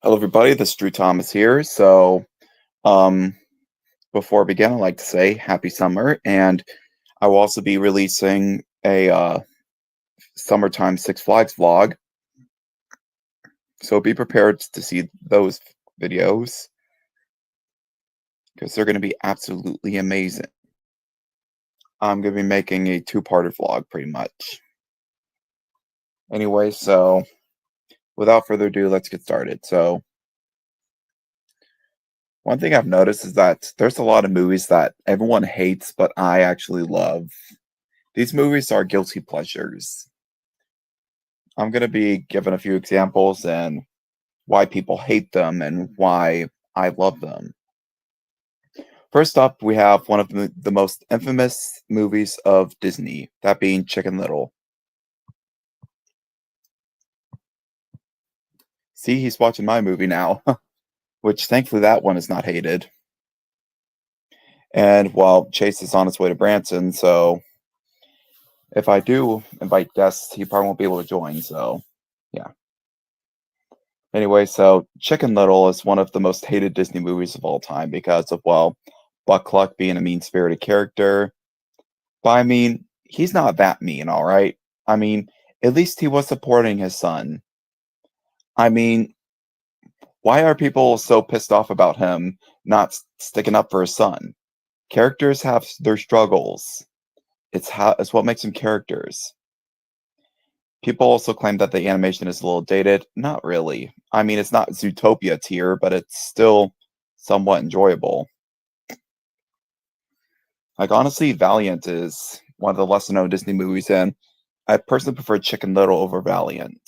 Hello, everybody. This is Drew Thomas here. Um, before I begin, I'd like to say happy summer, and I will also be releasing a summertime Six Flags vlog. So be prepared to see those videos because they're going to be absolutely amazing. I'm going to be making a two-parter vlog, pretty much. Anyway, so without further ado, let's get started. So one thing I've noticed is that there's a lot of movies that everyone hates, but I actually love. These movies are guilty pleasures. I'm going to be giving a few examples and why people hate them and why I love them. First up, we have one of the most infamous movies of Disney, that being Chicken Little. See, he's watching my movie now, which thankfully that one is not hated. And well, Chase is on his way to Branson, so if I do invite guests, he probably won't be able to join, so yeah. Anyway, so Chicken Little is one of the most hated Disney movies of all time because of, well, Buck Cluck being a mean-spirited character. But I mean, he's not that mean, all right? I mean, at least he was supporting his son. I mean, why are people so pissed off about him not sticking up for his son? Characters have their struggles. It's what makes them characters. People also claim that the animation is a little dated. Not really. I mean, it's not Zootopia tier, but it's still somewhat enjoyable. Like, honestly, Valiant is one of the lesser known Disney movies, and I personally prefer Chicken Little over Valiant.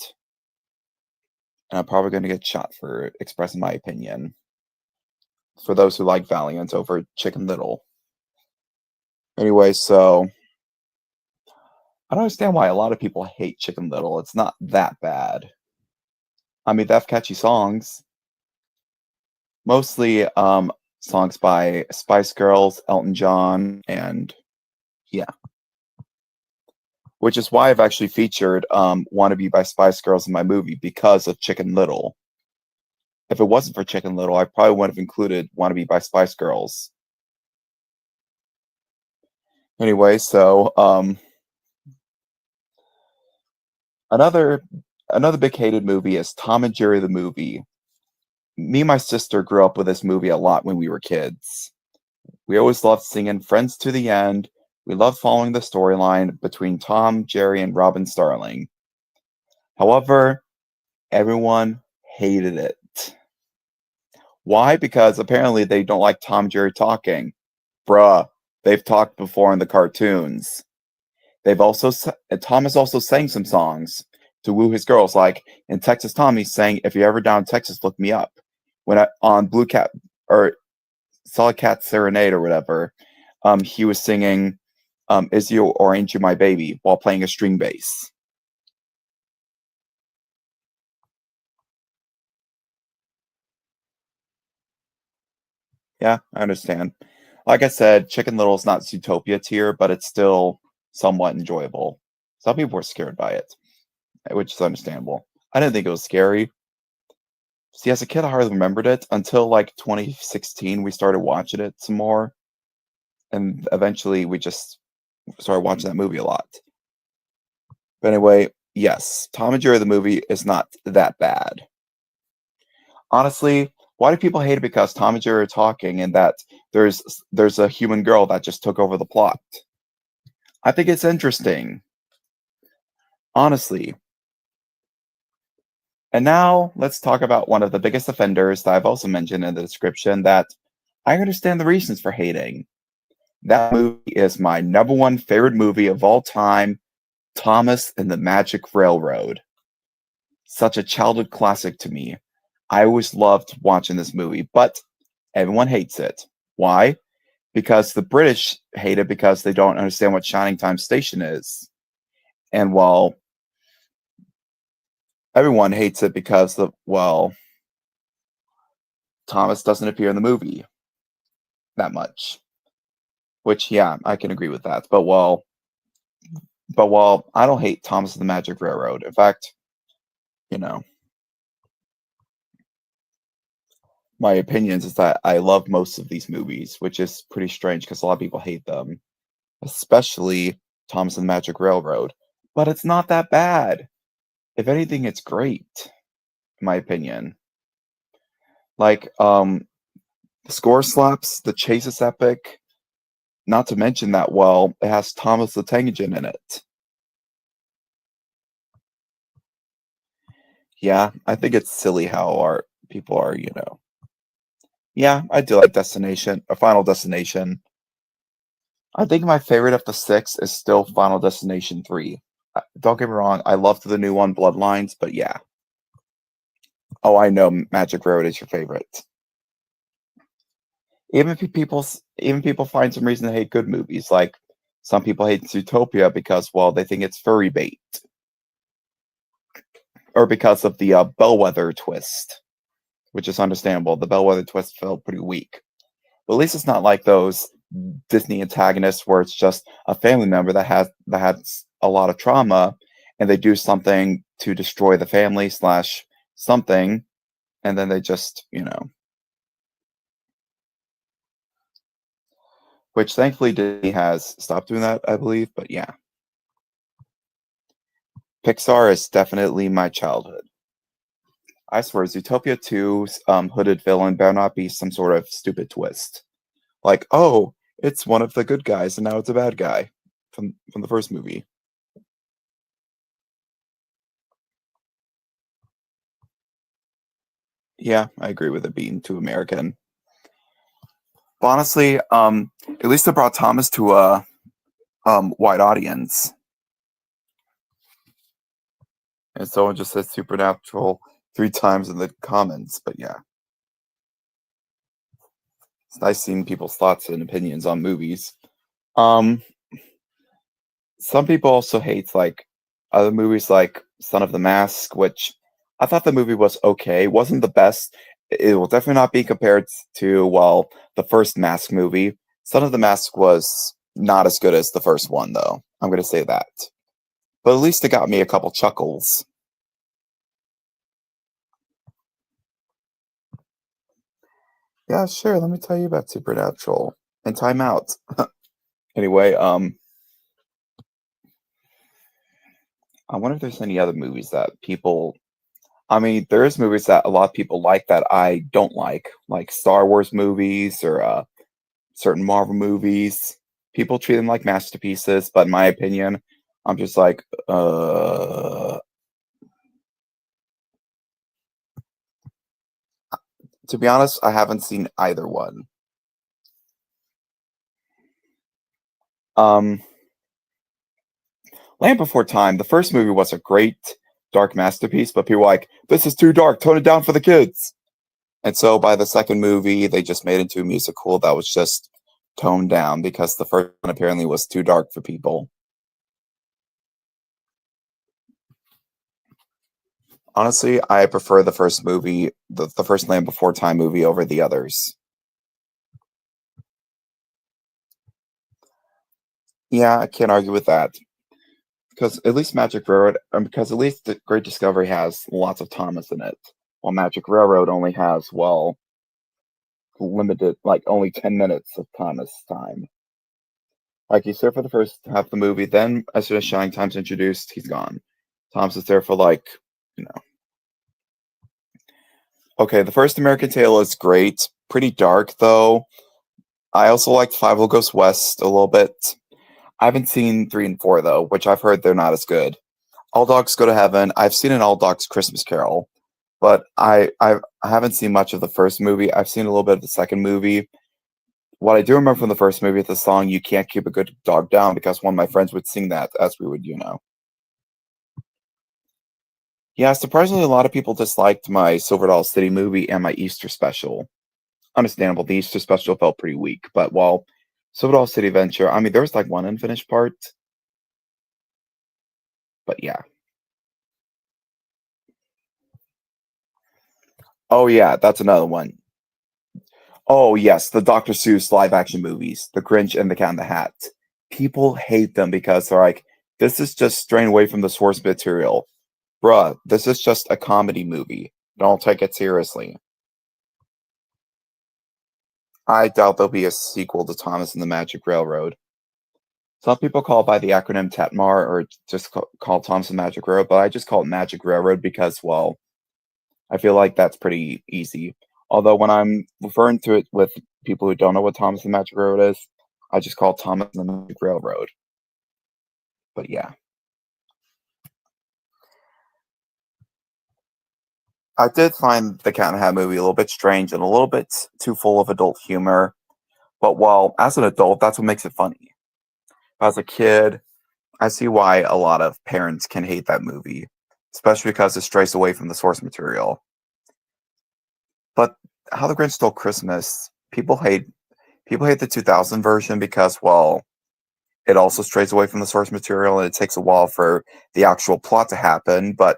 And I'm probably going to get shot for expressing my opinion. For those who like Valiant over Chicken Little. Anyway, so I don't understand why a lot of people hate Chicken Little. It's not that bad. I mean, they have catchy songs. Mostly songs by Spice Girls, Elton John, and yeah. Which is why I've actually featured Wannabe by Spice Girls in my movie because of Chicken Little. If it wasn't for Chicken Little, I probably wouldn't have included Wannabe by Spice Girls. Anyway, so another big hated movie is Tom and Jerry the movie. Me and my sister grew up with this movie a lot when we were kids. We always loved singing Friends to the End. We loved following the storyline between Tom, Jerry, and Robin Starling. However, everyone hated it. Why? Because apparently they don't like Tom and Jerry talking. Bruh, they've talked before in the cartoons. Tom has also sang some songs to woo his girls. Like in Texas Tom, he sang "If You're Ever Down in Texas, Look Me Up." On Blue Cat or Solid Cat Serenade or whatever, he was singing "Is You or Ain't You My Baby" while playing a string bass. Yeah, I understand. Like I said, Chicken Little is not Zootopia tier, but it's still somewhat enjoyable. Some people were scared by it, which is understandable. I didn't think it was scary. See, as a kid, I hardly remembered it until like 2016. We started watching it some more, and eventually we just started watching that movie a lot. But anyway, yes, Tom and Jerry the movie is not that bad. Honestly, why do people hate it because Tom and Jerry are talking and that there's a human girl that just took over the plot? I think it's interesting. Honestly. And now let's talk about one of the biggest offenders that I've also mentioned in the description that I understand the reasons for hating. That movie is my number one favorite movie of all time, Thomas and the Magic Railroad. Such a childhood classic to me. I always loved watching this movie, but everyone hates it. Why? Because the British hate it because they don't understand what Shining Time Station is. And while everyone hates it because Thomas doesn't appear in the movie that much. Which, yeah, I can agree with that. But while I don't hate Thomas and the Magic Railroad, in fact, you know, my opinions is that I love most of these movies, which is pretty strange because a lot of people hate them, especially Thomas and the Magic Railroad. But it's not that bad. If anything, it's great, in my opinion. Like, the score slaps, the chase is epic. Not to mention that, well, it has Thomas the Tank Engine in it. Yeah, I think it's silly how our people are. Yeah, I do like Destination, or Final Destination. I think my favorite of the six is still Final Destination 3. Don't get me wrong, I loved the new one, Bloodlines, but yeah. Oh, I know Magic Road is your favorite. Even people find some reason to hate good movies, like some people hate Zootopia because, well, they think it's furry bait, or because of the bellwether twist, which is understandable. The bellwether twist felt pretty weak. But at least it's not like those Disney antagonists where it's just a family member that has a lot of trauma, and they do something to destroy the family slash something, and then they just. Which thankfully Disney has stopped doing that, I believe. But yeah, Pixar is definitely my childhood. I swear, Zootopia 2's hooded villain better not be some sort of stupid twist. Like, oh, it's one of the good guys and now it's a bad guy from the first movie. Yeah, I agree with it being too American. But honestly, at least it brought Thomas to a wide audience. And someone just said Supernatural 3 times in the comments, but yeah. It's nice seeing people's thoughts and opinions on movies. Um, some people also hate like other movies like Son of the Mask, which I thought the movie was okay. It wasn't the best. It will definitely not be compared to, well, the first Mask movie. Son of the Mask was not as good as the first one, though. I'm going to say that. But at least it got me a couple chuckles. Yeah, sure. Let me tell you about Supernatural and Time Out. Anyway, I wonder if there's any other movies that people. I mean, there's movies that a lot of people like that I don't like Star Wars movies or certain Marvel movies. People treat them like masterpieces, but in my opinion, I'm just like, to be honest, I haven't seen either one. Um, Land Before Time, the first movie was a great dark masterpiece, but people were like, this is too dark, tone it down for the kids. And so by the second movie, they just made it into a musical that was just toned down because the first one apparently was too dark for people. Honestly, I prefer the first movie, the first Land Before Time movie over the others. Yeah, I can't argue with that. Because at least Magic Railroad, because at least the Great Discovery has lots of Thomas in it, while Magic Railroad only has, well, limited, like only 10 minutes of Thomas time. Like he's there for the first half of the movie, then as soon as Shining Time's introduced, he's gone. Thomas is there for like, you know. Okay, the first American Tail is great. Pretty dark though. I also liked Five Will Goes West a little bit. I haven't seen 3 and 4 though, which I've heard they're not as good. All Dogs Go to Heaven. I've seen an All Dogs Christmas Carol, but I haven't seen much of the first movie. I've seen a little bit of the second movie. What I do remember from the first movie is the song "You Can't Keep a Good Dog Down" because one of my friends would sing that as we would. Yeah, surprisingly, a lot of people disliked my Silver Doll City movie and my Easter special. Understandable. The Easter special felt pretty weak, but while Silver Doll City Adventure, I mean, there's like one unfinished part, but yeah. Oh yeah, that's another one. Oh yes, the Dr. Seuss live action movies, The Grinch and the Cat in the Hat. People hate them because they're like, this is just straying away from the source material. Bruh, this is just a comedy movie. Don't take it seriously. I doubt there'll be a sequel to Thomas and the Magic Railroad. Some people call it by the acronym TETMAR or just call Thomas and the Magic Railroad, but I just call it Magic Railroad because, well, I feel like that's pretty easy. Although when I'm referring to it with people who don't know what Thomas and the Magic Railroad is, I just call it Thomas and the Magic Railroad. But yeah. I did find the Cat in the Hat movie a little bit strange and a little bit too full of adult humor. But while as an adult, that's what makes it funny. As a kid, I see why a lot of parents can hate that movie, especially because it strays away from the source material. But How the Grinch Stole Christmas, people hate the 2000 version because, well, it also strays away from the source material and it takes a while for the actual plot to happen. But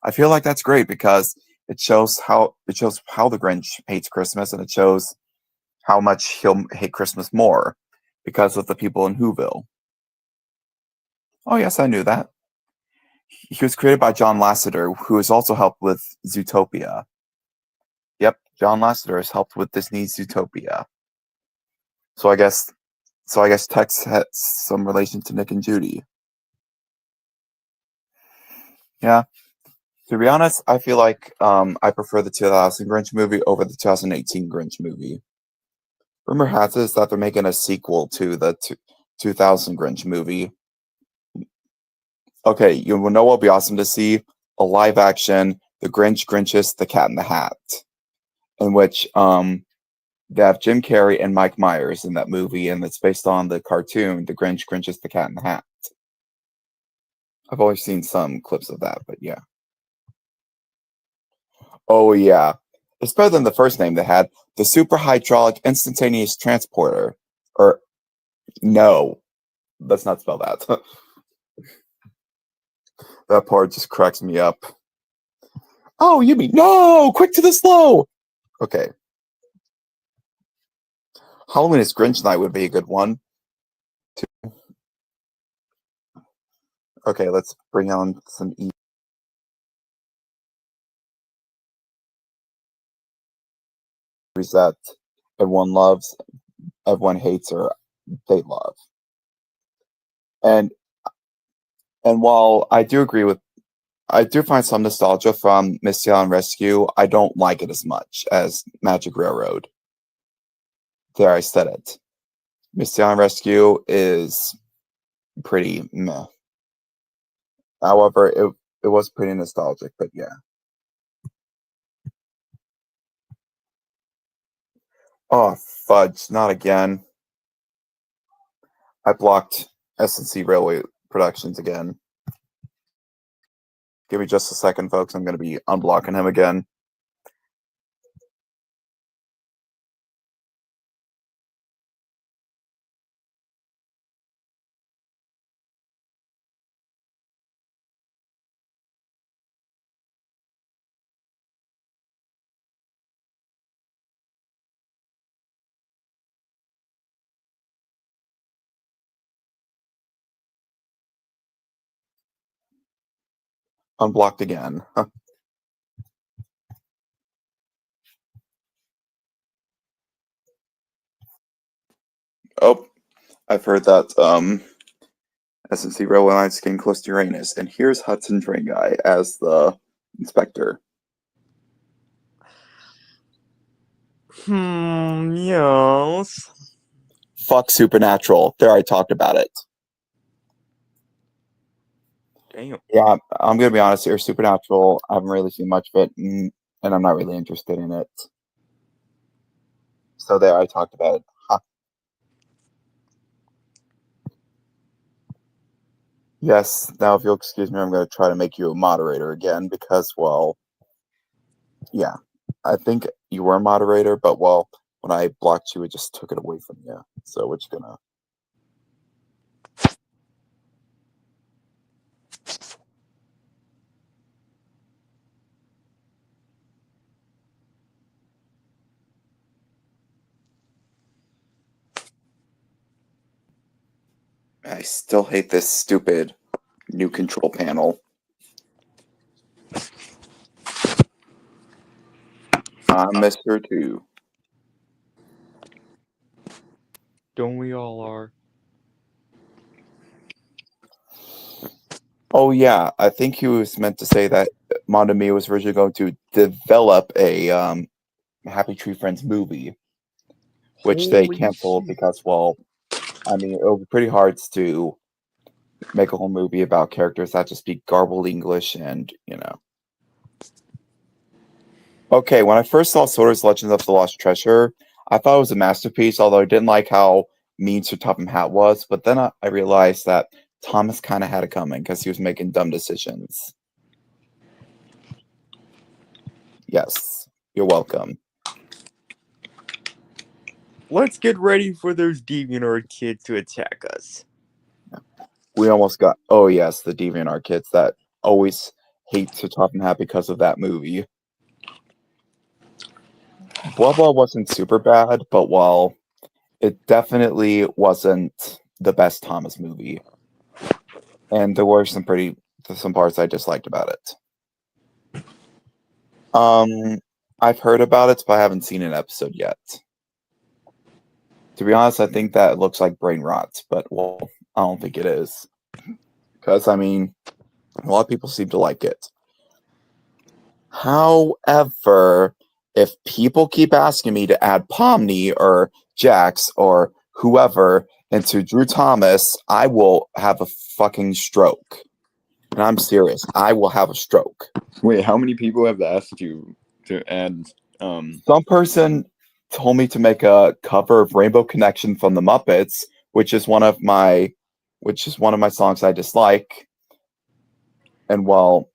I feel like that's great because it shows how the Grinch hates Christmas and it shows how much he'll hate Christmas more because of the people in Whoville. Oh yes, I knew that. He was created by John Lasseter, who has also helped with Zootopia. Yep, John Lasseter has helped with Disney's Zootopia. So I guess Tex has some relation to Nick and Judy. Yeah. To be honest, I feel like I prefer the 2000 Grinch movie over the 2018 Grinch movie. Rumor has it that they're making a sequel to the 2000 Grinch movie. Okay, you know what would be awesome to see? A live action The Grinch Grinches the Cat in the Hat, in which they have Jim Carrey and Mike Myers in that movie, and it's based on the cartoon The Grinch Grinches the Cat in the Hat. I've only seen some clips of that, but yeah. Oh yeah. It's better than the first name they had, the Super Hydraulic Instantaneous Transporter. Or no, let's not spell that. That part just cracks me up. Oh, you mean no? Quick to the slow. Okay. Halloween is Grinch Night would be a good one. Okay, let's bring on some movies that everyone loves, everyone hates, or they love. And while I do find some nostalgia from Misty Island Rescue, I don't like it as much as Magic Railroad. There, I said it. Misty Island Rescue is pretty meh. However, it was pretty nostalgic, but yeah. Oh, fudge, not again. I blocked S&C Railway Productions again. Give me just a second, folks. I'm going to be unblocking him again. Unblocked again. Oh, I've heard that S&C Railway Line's getting close to Uranus, and here's Hudson Train Guy as the inspector. Yes. Fuck Supernatural. There, I talked about it. Damn. Yeah, I'm gonna be honest here. Supernatural, I haven't really seen much of it, and I'm not really interested in it. So there, I talked about it. Ha. Yes, now if you'll excuse me, I'm gonna try to make you a moderator again because, well, yeah, I think you were a moderator, but well, when I blocked you, it just took it away from you. So we're just gonna. I still hate this stupid new control panel. I'm Mr. Two. Don't we all are? Oh yeah, I think he was meant to say that Mamma Mia was originally going to develop a Happy Tree Friends movie, which they Holy canceled shit. because, well, I mean, it would be pretty hard to make a whole movie about characters that just speak garbled English and, you know. Okay, when I first saw Sora's Legends of the Lost Treasure, I thought it was a masterpiece, although I didn't like how mean Sir Topham Hatt was, but then I realized that Thomas kind of had it coming because he was making dumb decisions. Yes, you're welcome. Let's get ready for those DeviantArt kids to attack us. We almost got, oh yes, the DeviantArt kids that always hate Sir Topham Hatt because of that movie. Blah Blah wasn't super bad, but while it definitely wasn't the best Thomas movie. And there were some parts I disliked about it. I've heard about it, but I haven't seen an episode yet. To be honest, I think that it looks like brain rot, but well, I don't think it is. Because, I mean, a lot of people seem to like it. However, if people keep asking me to add Pomni or Jax or whoever into Drew Thomas, I will have a fucking stroke. And I'm serious. I will have a stroke. Wait, how many people have asked you to add? Some person told me to make a cover of Rainbow Connection from the Muppets, which is one of my songs I dislike. And well,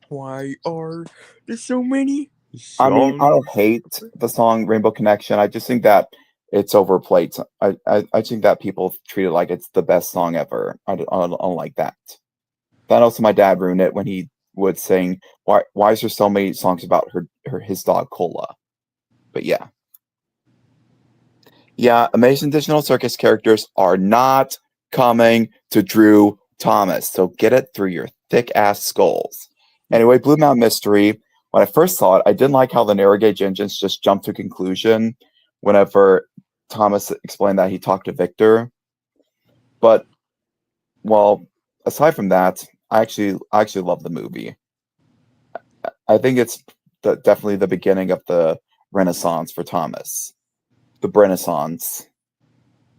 Why are there so many? I mean, I don't hate the song Rainbow Connection. I just think that it's overplayed. I think that people treat it like it's the best song ever. I don't like that. Then also my dad ruined it when he would sing, why is there so many songs about his dog Cola? But yeah. Yeah, Amazing Digital Circus characters are not coming to Drew Thomas. So get it through your thick ass skulls. Anyway, Blue Mountain Mystery. When I first saw it, I didn't like how the narrow gauge engines just jumped to conclusion whenever Thomas explained that he talked to Victor. But well, aside from that, I actually love the movie. I think it's definitely the beginning of the Renaissance for Thomas. The Renaissance.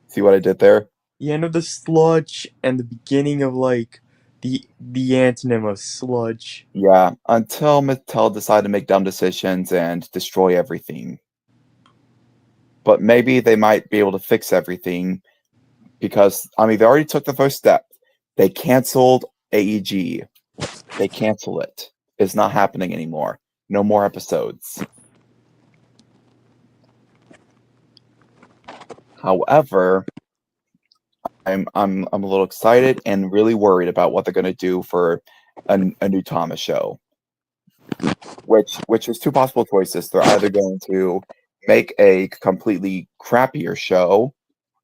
See what I did there? The end of the sludge and the beginning of like the antonym of sludge. Yeah, until Mattel decided to make dumb decisions and destroy everything. But maybe they might be able to fix everything because, I mean, they already took the first step. They canceled AEG. They cancel it. It's not happening anymore. No more episodes. However, I'm a little excited and really worried about what they're going to do for a new Thomas show. Which is two possible choices. They're either going to make a completely crappier show,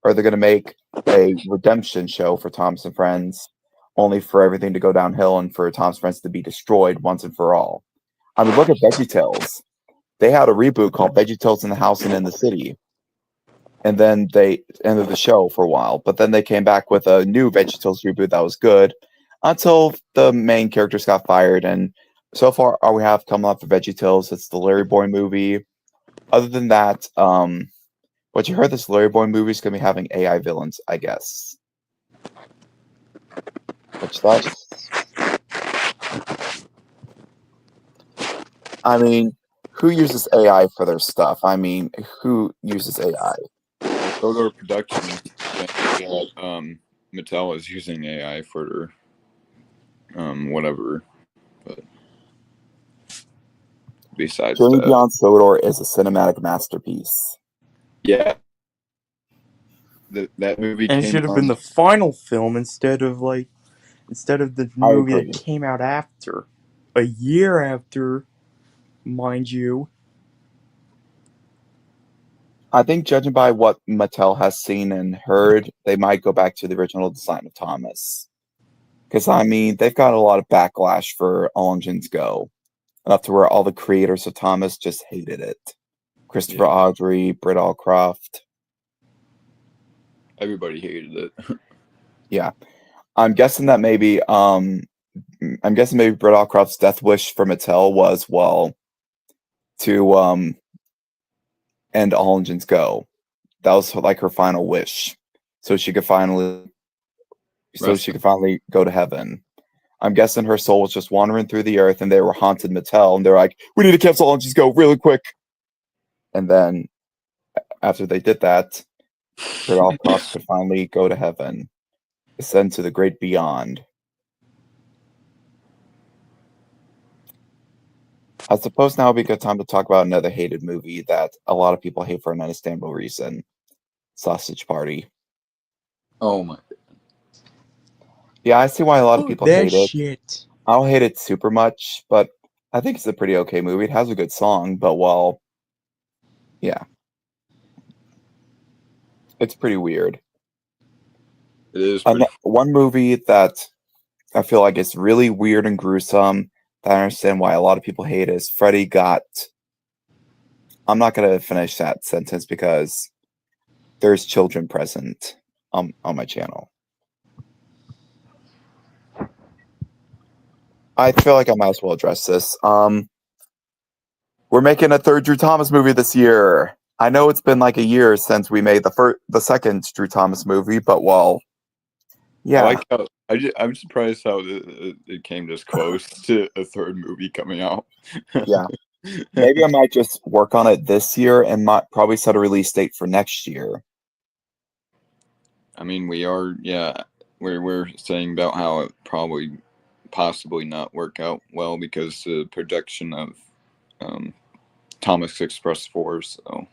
or they're going to make a redemption show for Thomas and Friends, only for everything to go downhill and for Thomas and Friends to be destroyed once and for all. I mean, look at VeggieTales. They had a reboot called VeggieTales in the House and in the City. And then they ended the show for a while, but then they came back with a new VeggieTales reboot that was good until the main characters got fired. And so far, all we have coming up for VeggieTales, it's the Larry Boy movie. Other than that, what you heard, this Larry Boy movie is going to be having AI villains, I guess. Which that's, I mean, who uses AI for their stuff? I mean, who uses AI? Photo production. Mattel is using AI for whatever. But besides Journey that, Beyond Sodor is a cinematic masterpiece. yeah, that movie And it came should have out. been the final film instead of the I movie agree. that came out after. A year after, mind you. I think, judging by what Mattel has seen and heard, they might go back to the original design of Thomas. Because, I mean, they've got a lot of backlash for All Engines Go. Enough to where all the creators of Thomas just hated it. Christopher Audrey, Britt Allcroft. Everybody hated it. Yeah. I'm guessing that maybe Brett Allcroft's death wish for Mattel was, well, to end All Engines Go. That was like her final wish. So she could finally go to heaven. I'm guessing her soul was just wandering through the earth and they were haunted Mattel and they're like, we need to cancel All Engines Go really quick. And then after they did that, Brett Allcroft could finally go to heaven, ascend to the great beyond. I suppose now would be a good time to talk about another hated movie that a lot of people hate for an understandable reason. Sausage Party. Oh my. Yeah, I see why a lot of people that hate it. shit. I don't hate it super much, but I think it's a pretty okay movie. It has a good song, but well, yeah. It's pretty weird. It is pretty. One movie that I feel like is really weird and gruesome that I understand why a lot of people hate is Freddy Got... I'm not going to finish that sentence because there's children present on my channel. I feel like I might as well address this. We're making a third Drew Thomas movie this year. I know it's been like a year since we made the second Drew Thomas movie, but well, yeah. I like how I'm surprised how it came this close to a third movie coming out. Yeah. Maybe I might just work on it this year and might probably set a release date for next year. I mean, we're saying about how it possibly not work out well because the production of Thomas Express 4. So,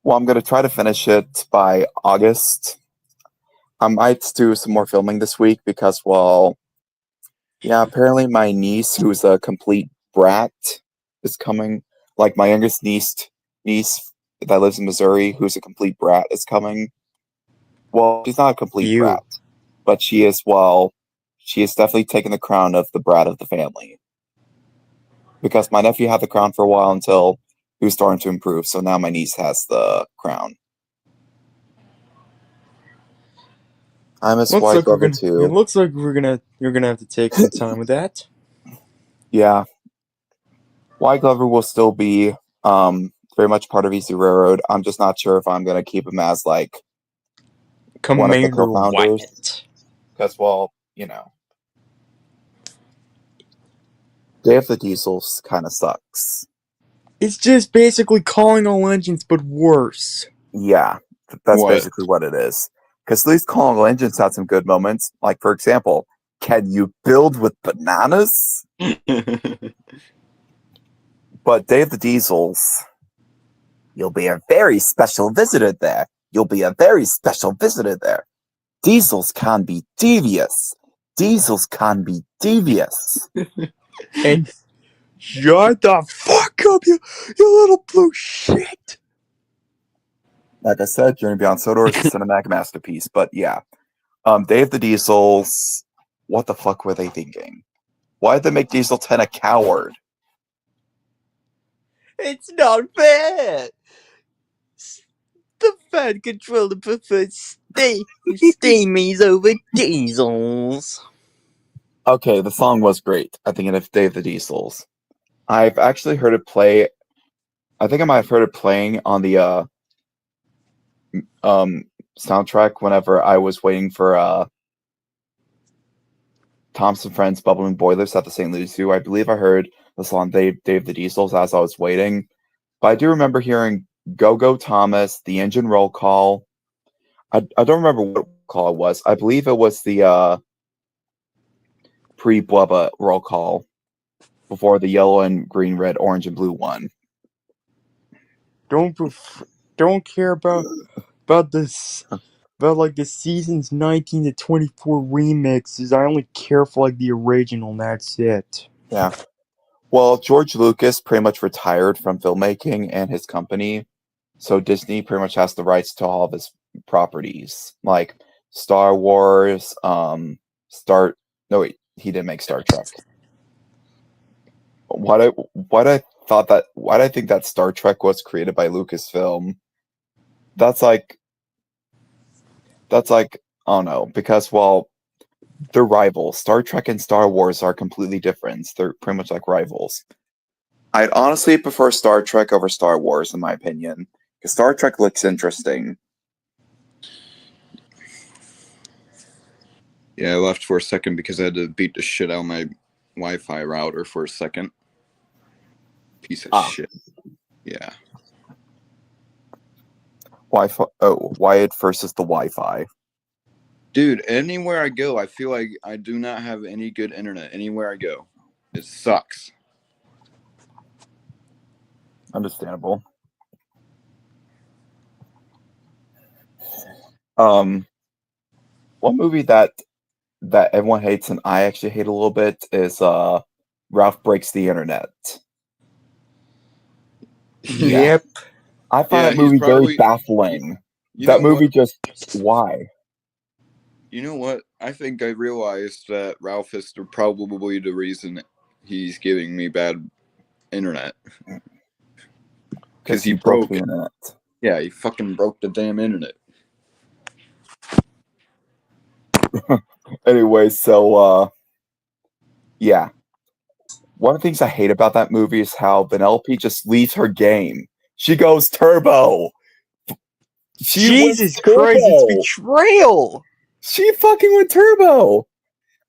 well, I'm gonna try to finish it by August. I might do some more filming this week because, well, yeah, apparently my niece, who's a complete brat, is coming. Like my youngest niece that lives in Missouri, who's a complete brat, is coming. Well, she's not a complete brat, but she is definitely taken the crown of the brat of the family. Because my nephew had the crown for a while until he was starting to improve, so now my niece has the crown. I miss White Glover too. It looks like you're gonna have to take some time with that. Yeah. White Glover will still be very much part of Easy Railroad. I'm just not sure if I'm gonna keep him as like one of the Commander co-founders. Wyatt. Because, well, you know, Day of the Diesels kind of sucks. It's just basically calling all engines, but worse. Yeah, that's basically what it is. Because at least Calling All Engines had some good moments. Like, for example, can you build with bananas? But Day of the Diesels, you'll be a very special visitor there. You'll be a very special visitor there. Diesels can be devious. Diesels can be devious. And shut the fuck up, you little blue shit. Like I said, Journey Beyond Sodor is a cinematic masterpiece. But yeah, Day of the Diesels, what the fuck were they thinking? Why did they make Diesel 10 a coward? It's not fair. The fan controller prefers steamies over diesels. Okay, the song was great. I think of Day of the Diesels. I've actually heard it play. I think I might have heard it playing on the soundtrack whenever I was waiting for Thompson Friends Bubbling Boilers at the St. Louis Zoo. I believe I heard the song Day of the Diesels as I was waiting. But I do remember hearing Go Go Thomas, the engine roll call. I don't remember what call it was. I believe it was the pre-Blubba roll call before the yellow and green, red, orange, and blue one. Don't care about this, about like the seasons 19 to 24 remixes. I only care for like the original, and that's it. Yeah. Well, George Lucas pretty much retired from filmmaking and his company, so Disney pretty much has the rights to all of his properties, like Star Wars, he didn't make Star Trek. Why do I think that Star Trek was created by Lucasfilm? That's like That's like, oh no, because well, they're rivals. Star Trek and Star Wars are completely different. They're pretty much like rivals. I'd honestly prefer Star Trek over Star Wars, in my opinion, because Star Trek looks interesting. Yeah, I left for a second because I had to beat the shit out of my Wi-Fi router for a second. Piece of shit. Yeah. Wi-Fi. Oh, Wired versus the Wi-Fi. Dude, anywhere I go, I feel like I do not have any good internet. Anywhere I go, it sucks. Understandable. One movie that everyone hates and I actually hate a little bit is Ralph Breaks the Internet. Yeah. Yep. I find Yeah, that movie he's very probably. baffling. You That know movie what? just why? You know what? I think I realized that Ralph is probably the reason he's giving me bad internet. Because he you broke broke the it. internet. Yeah, he fucking broke the damn internet. Anyway, so yeah. One of the things I hate about that movie is how Vanellope just leaves her game. She goes turbo. She went Jesus Christ, it's turbo. betrayal! She fucking went turbo.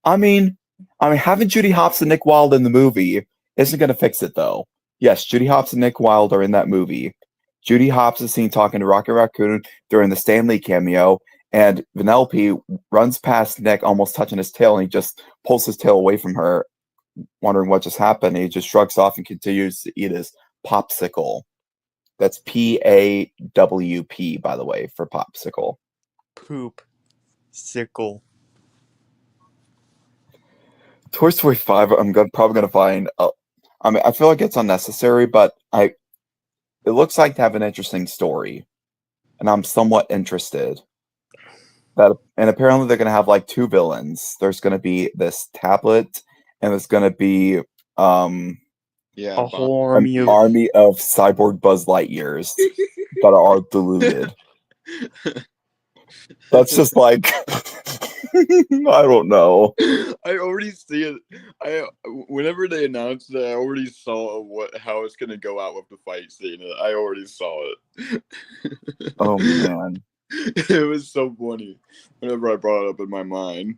I mean, having Judy Hopps and Nick Wilde in the movie isn't going to fix it, though. Yes, Judy Hopps and Nick Wilde are in that movie. Judy Hopps is seen talking to Rocket Raccoon during the Stan Lee cameo, and Vanellope runs past Nick, almost touching his tail, and he just pulls his tail away from her, wondering what just happened. And he just shrugs off and continues to eat his popsicle. That's PAWP, by the way, for popsicle. Poop. Sickle. Toy Story 5, probably gonna find. I feel like it's unnecessary, but it looks like to have an interesting story, and I'm somewhat interested. And apparently they're gonna have like two villains. There's gonna be this tablet, and there's gonna be Yeah, A whole an army of army of cyborg Buzz Lightyears that are deluded. That's just like I don't know. I already see it. Whenever they announced it, I already saw how it's gonna go out with the fight scene. I already saw it. Oh man. It was so funny whenever I brought it up in my mind.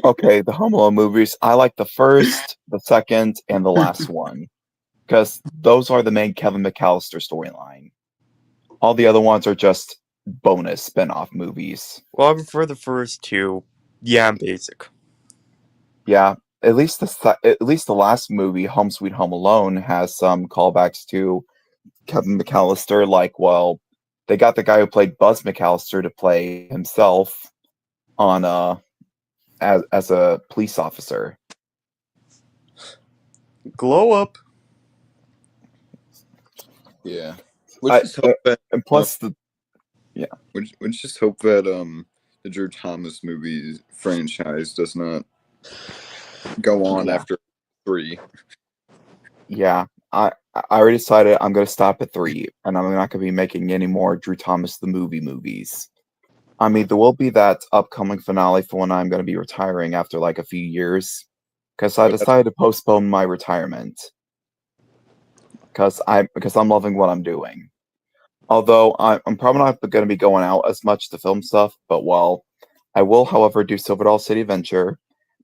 Okay, the Home Alone movies. I like the first, the second, and the last one because those are the main Kevin McAllister storyline. All the other ones are just bonus spin-off movies. Well, I prefer the first two. Yeah, I'm basic. Yeah, at least the last movie, Home Sweet Home Alone, has some callbacks to Kevin McAllister. Like, well, they got the guy who played Buzz McAllister to play himself on as a police officer. Glow up. Yeah. Let's just hope that. And plus We just hope that the Drew Thomas movie franchise does not go on after 3. yeah, I already decided I'm going to stop at 3, and I'm not going to be making any more Drew Thomas the movie movies. I mean, there will be that upcoming finale for when I'm going to be retiring after like a few years, because I decided to postpone my retirement because I'm loving what I'm doing. Although I'm probably not going to be going out as much to film stuff, but well, I will, however, do Silver Doll City Adventure.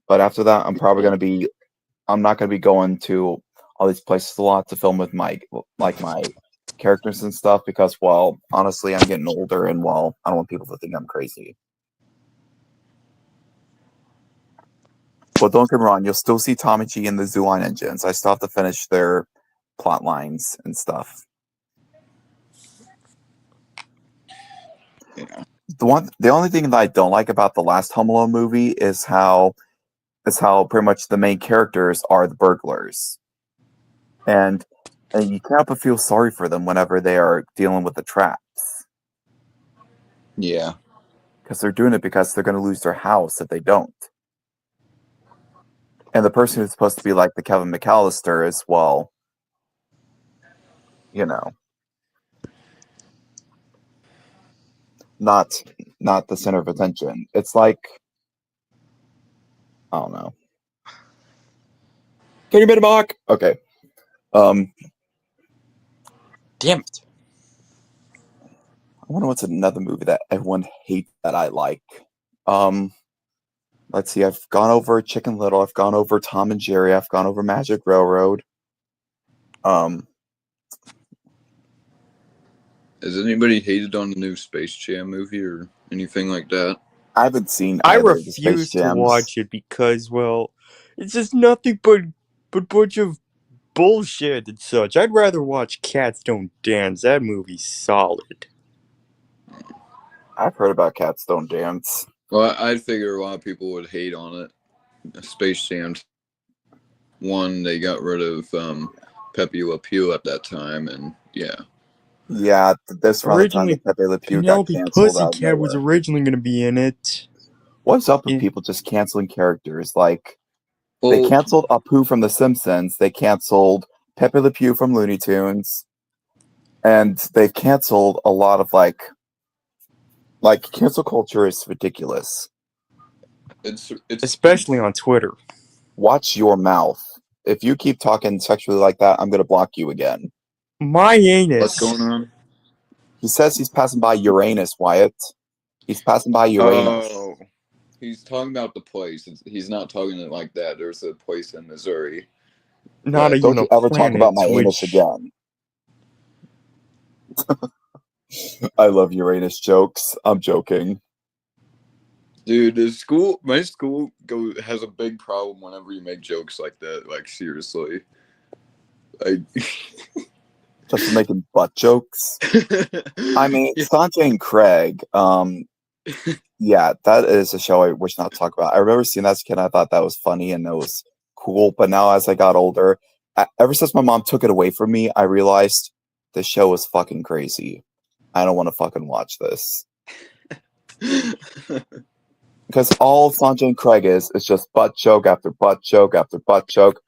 But after that, I'm not going to be going to all these places a lot to film with my characters and stuff because, well, honestly, I'm getting older and, well, I don't want people to think I'm crazy. But don't get me wrong, you'll still see Tommy G and the Zooline Engines. I still have to finish their plot lines and stuff. Yeah. The only thing that I don't like about the last Home Alone movie is how pretty much the main characters are the burglars. And you can't help but feel sorry for them whenever they are dealing with the traps. Yeah. Because they're doing it because they're going to lose their house if they don't. And the person who's supposed to be like the Kevin McAllister is, well, you know. not the center of attention. It's like, I don't know. Can you make a mock? Okay. Damn it. I wonder what's another movie that everyone hates that I like. Let's see. I've gone over Chicken Little. I've gone over Tom and Jerry. I've gone over Magic Railroad. Has anybody hated on the new Space Jam movie or anything like that? I haven't seen I either of the Space refuse to Jams. watch it because, well, it's just nothing but bunch of bullshit and such. I'd rather watch Cats Don't Dance. That movie's solid. I've heard about Cats Don't Dance. Well, I figure a lot of people would hate on it. Space Jam 1, they got rid of Pepe Le Pew at that time, and yeah. Yeah, this around the time Originally, that Pepe Le Pew got Penelope canceled out of Pussycat was nowhere. originally going to be in it. What's up with It- people just canceling characters? Like, they Well, canceled Apu from The Simpsons. They canceled Pepe Le Pew from Looney Tunes. And they've canceled a lot of, like, cancel culture is ridiculous. it's Especially on Twitter. Watch your mouth. If you keep talking sexually like that, I'm going to block you again. My anus. What's going on? He says he's passing by Uranus, Wyatt. He's passing by Uranus. Oh, he's talking about the place. He's not talking it like that. There's a place in Missouri. Not But even Don't a you ever talk about my planet, anus which- again. I love Uranus jokes. I'm joking. Dude, my school has a big problem whenever you make jokes like that. Like, seriously. Like, Just for making butt jokes. I mean, Sanjay and Craig. Yeah, that is a show I wish not to talk about. I remember seeing that as a kid. I thought that was funny and it was cool. But now, as I got older, ever since my mom took it away from me, I realized the show was fucking crazy. I don't want to fucking watch this. Because all Sanjay and Craig is just butt joke after butt joke after butt joke.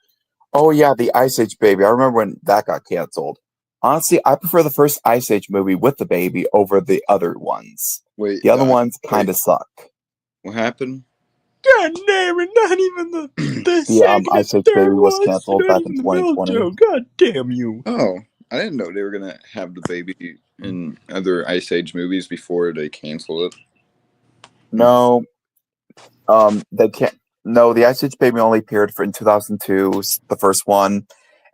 Oh yeah, the Ice Age baby. I remember when that got canceled. Honestly, I prefer the first Ice Age movie with the baby over the other ones. Wait, The other ones kind of suck. what happened? God damn it, not even the second Ice and Age Baby third was ones, canceled not back in even the middle 2020. joke. God damn you. Oh, I didn't know they were gonna have the baby in other Ice Age movies before they canceled it. No, they can't. No, the Ice Age Baby only appeared in 2002, the first one,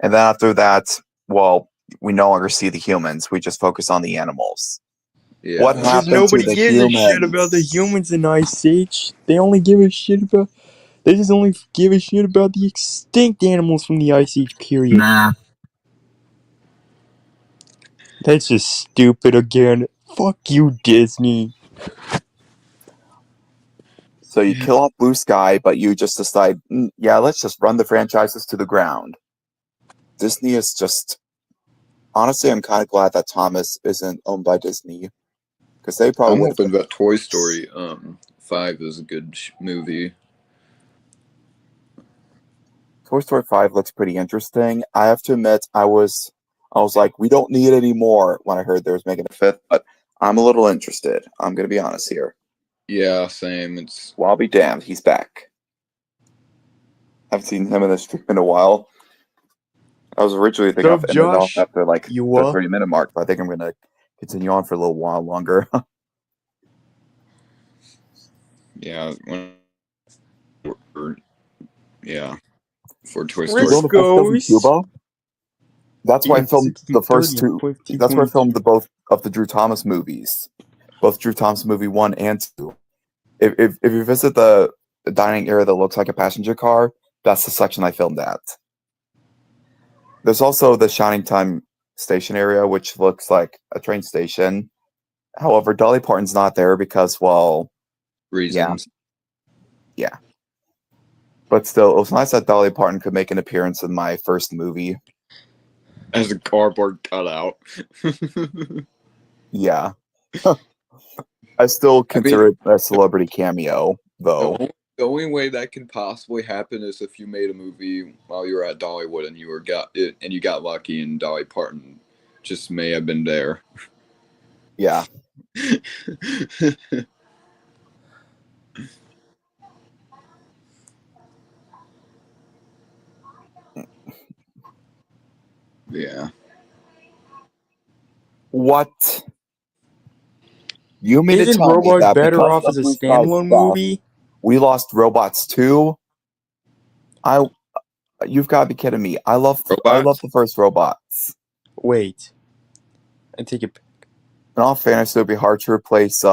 and then after that, well, we no longer see the humans. We just focus on the animals. Yeah. What Because happened nobody to the gives a shit about the humans? humans in Ice Age. They only give a shit about. They just only give a shit about the extinct animals from the Ice Age period. Nah. That's just stupid again. Fuck you, Disney. So you kill off Blue Sky, but you just decide, yeah, let's just run the franchises to the ground. Disney is just... Honestly, I'm kind of glad that Thomas isn't owned by Disney. Because they probably I'm would hoping that Toy Story 5 is a good movie. Toy Story 5 looks pretty interesting. I have to admit, I was like, we don't need any more when I heard they was making a fifth, but I'm a little interested. I'm going to be honest here. Yeah, same. Well, I'll be damned. He's back. I haven't seen him in the stream in a while. I was originally thinking of ending it off Josh? after like You the what? 30-minute mark, but I think I'm going to continue on for a little while longer. Yeah, for Toy You Story. going to Festivals in Frisco's. Cuba? That's why I In filmed 60, the first 30, two. 50, That's where I filmed 22. the both of the Drew Thomas movies, both Drew Thomas movie 1 and 2. If you visit the dining area that looks like a passenger car, that's the section I filmed at. There's also the Shining Time station area, which looks like a train station. However, Dolly Parton's not there because, well, Reasons. yeah. But still, it was nice that Dolly Parton could make an appearance in my first movie. As a cardboard cutout. Yeah. I still consider it a celebrity cameo, though. The only way that could possibly happen is if you made a movie while you were at Dollywood and you got lucky and Dolly Parton just may have been there. Yeah. Yeah. What? You mean to Isn't tell me Robot that better because off of as a Blue Sky's standalone death, movie? we lost Robots 2? You've got to be kidding me. I love Robots? the first Robots. Wait, I take it. In all fairness, it would be hard to replace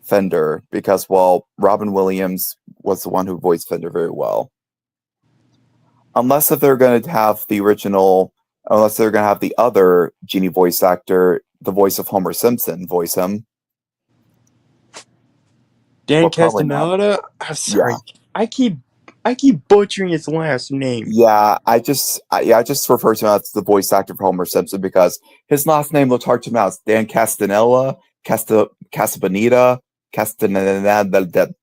Fender because, well, Robin Williams was the one who voiced Fender very well. Unless if they're going to have the original, unless they're going to have the other Genie voice actor, the voice of Homer Simpson, voice him. Dan But probably not. Castellaneta? I'm sorry. Yeah. I keep butchering his last name. Yeah, I just refer to him as the voice actor for Homer Simpson because his last name looked hard to pronounce. Dan Castanella, Castabaneta, Castaneda.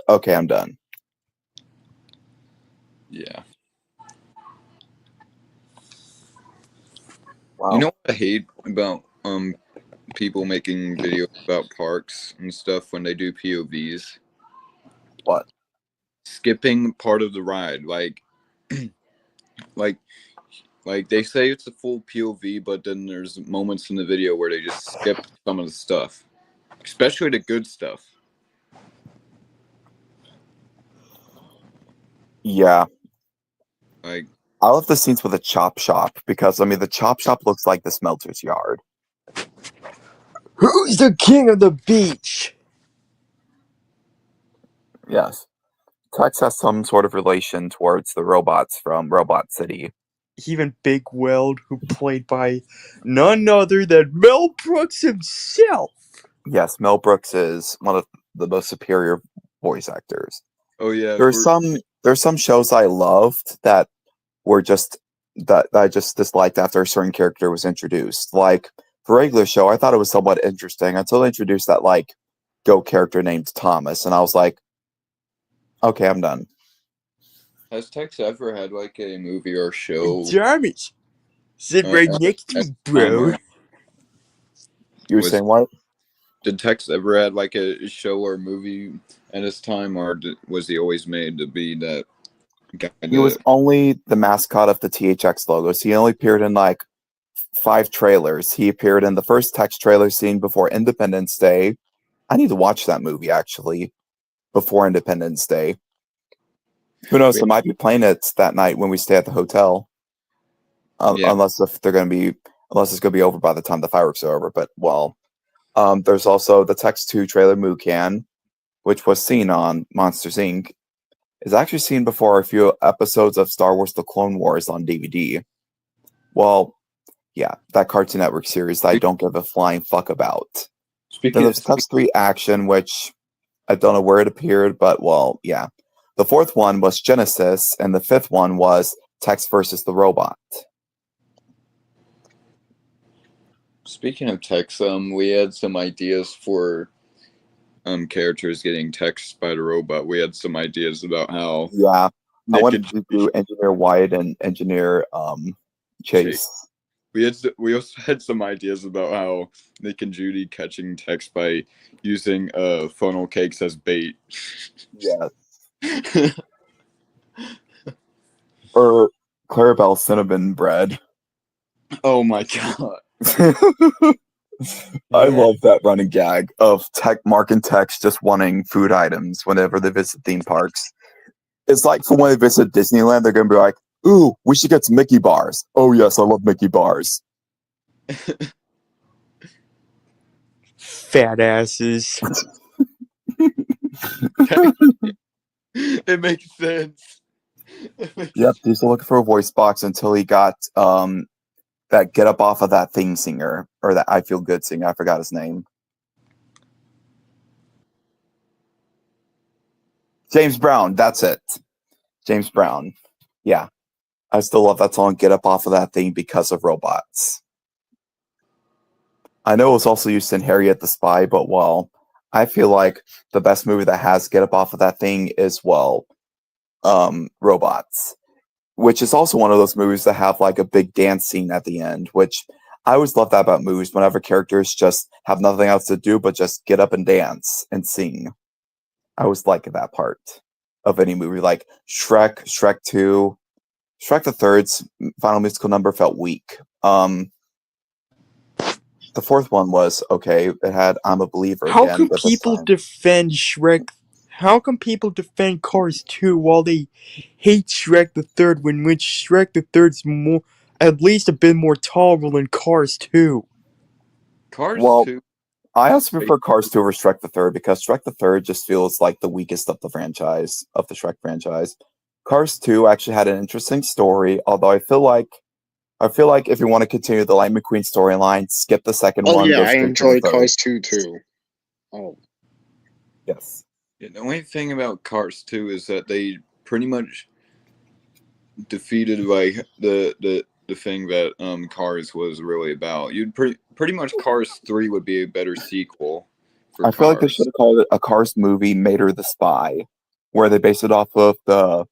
Okay, I'm done. Yeah. Wow. You know what I hate about people making videos about parks and stuff when they do POVs? What? Skipping part of the ride, like they say it's a full POV, but then there's moments in the video where they just skip some of the stuff, especially the good stuff. Yeah. Like, I love the scenes with the chop shop because, I mean, the chop shop looks like the smelter's yard. Who's the king of the beach? Yes. Tex has some sort of relation towards the robots from Robot City. Even Big Weld, who played by none other than Mel Brooks himself. Yes, Mel Brooks is one of the most superior voice actors. oh yeah, There's some shows I loved that were just that I just disliked after a certain character was introduced. Like the regular show, I thought it was somewhat interesting until they introduced that like goat character named Thomas, and I was like, okay, I'm done. has Tex ever had like a movie or show? Thomas, sit right next to me, bro. You were saying what? Did Tex ever had like a show or movie at his time, or was he always made to be that guy? He was only the mascot of the THX logos. He only appeared in like 5 trailers. He appeared in the first Tex trailer scene before Independence Day. I need to watch that movie actually before Independence Day. Who knows? They might be playing it that night when we stay at the hotel. Yeah. Unless it's going to be over by the time the fireworks are over. But well, there's also the Tex 2 trailer Mucan, which was seen on Monsters Inc. Is actually seen before a few episodes of Star Wars: The Clone Wars on DVD. Well, yeah, that Cartoon Network series that I don't give a flying fuck about. Then there's Tex 3 Action, which I don't know where it appeared, but well, yeah. The 4th one was Genesis, and the 5th one was Tex versus the Robot. Speaking of Tex, we had some ideas for characters getting texted by the robot. We had some ideas about how I wanted to do Engineer Wyatt and Engineer Chase. We also had some ideas about how Nick and Judy catching Tex by using funnel cakes as bait. Yes. Or Clarabelle cinnamon bread. Oh my god. I love that running gag of Mark and Tex just wanting food items whenever they visit theme parks. It's like for when they visit Disneyland, they're going to be like, ooh, we should get some Mickey bars. Oh, yes, I love Mickey bars. Fat asses. It makes sense. Yep, he's looking for a voice box until he got that Get Up Off of That Thing singer, or that I Feel Good singer. I forgot his name. James Brown, that's it. James Brown. Yeah. I still love that song, Get Up Off of That Thing, because of robots. I know it was also used in Harriet the Spy, but well, I feel like the best movie that has Get Up Off of That Thing is, well, Robots, which is also one of those movies that have like a big dance scene at the end, which I always love that about movies. Whenever characters just have nothing else to do but just get up and dance and sing. I always like that part of any movie, like Shrek, Shrek 2, Shrek the Third's final musical number felt weak. The fourth one was okay. It had "I'm a Believer" How again, can but this people time, defend Shrek? How can people defend Cars 2 while they hate Shrek the Third when which Shrek the Third's more, at least a bit more tolerable than Cars 2? Cars well, 2. I also prefer Cars 2 over Shrek the Third because Shrek the Third just feels like the weakest of the franchise, of the Shrek franchise. Cars 2 actually had an interesting story, although I feel like if you want to continue the Lightning McQueen storyline, skip the second Oh one, yeah, go I straight to the enjoyed third. Cars 2 too. Oh, Yes. Yeah, the only thing about Cars 2 is that they pretty much defeated like the thing that Cars was really about. You'd pretty much Cars 3 would be a better sequel for I feel like they Cars. should have called it a Cars movie, Mater the Spy, where they base it off of the